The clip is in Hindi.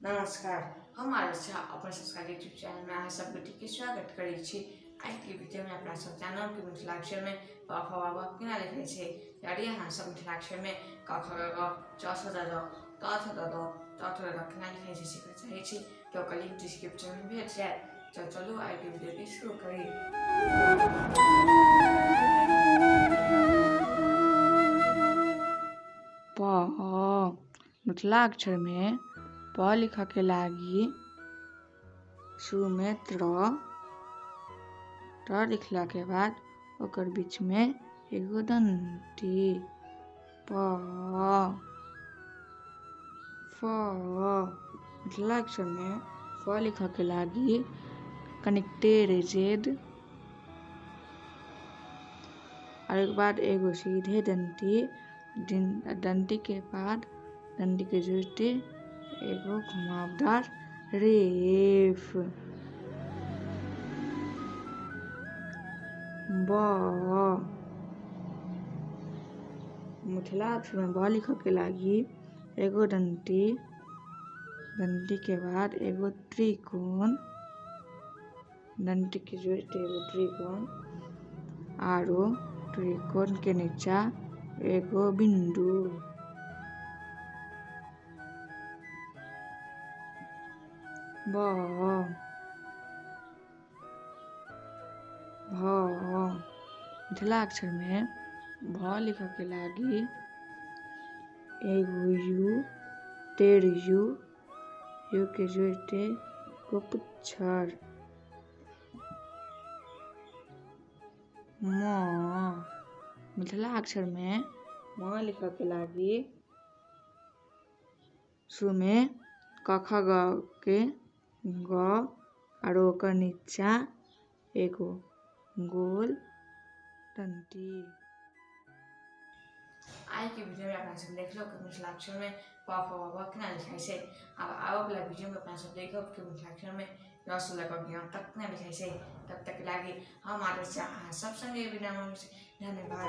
नमस्कार, हमारे अपनसंस्कार यूट्यूब चैनल में अहाँ सब के स्वागत करै छी। आज के वीडियो में अपना सब जानब कि मिथिलाक्षर में क ख ग घ केना लिखै छै। यदि अहाँ सब मिथिलाक्षर में क ख ग घ च छ ज झ त थ द ध त थ द केना लिखै छै सीखै चाहै छी तो ओकर लिंक डिस्क्रिप्शन में भेट जायत। तो चलू आज के वीडियो के शुरू करी। प मिथिलाक्षर में प लिख के लागी शुरू में त लिखला के बाद ओकर बीच में एगो दंती प फ। मिथिलाक्षर में फ लिख के लागी कनिक टेढ़ जेद और एक बाद एगो सीधे दंती दंती के बाद दंती के जुटे एगो घुमावदार रेफ ब। मिथिलाक्षर में ब लिख के लागी एगो दंती दंती के बाद एगो त्रिकोण दंती के जुटे एगो त्रिकोण आरो त्रिकोण के नीचा एगो बिंदु ब। मिथिलाक्षर में भ लिख के लागी एगो यू टेढ़ यू के जोड़ते एगो पुच्छर म। मिथिलाक्षर में म लिख के लागी शुरू में क ख ग के ग और ओकर नीचा एगो गोल दंती। आज के वीडियो में अपना सब देख लो कि मिथिलाक्षर में क ख ग घ केना लिखाई छै। अब आवे वाला वीडियो में अपना सब देखब कि मिथिलाक्षर में र से लेकर ज्ञान तक केना लिखाई छै। तब तक लागी हमारे से अहाँ सब संगे विदा मांगै छी। धन्यवाद।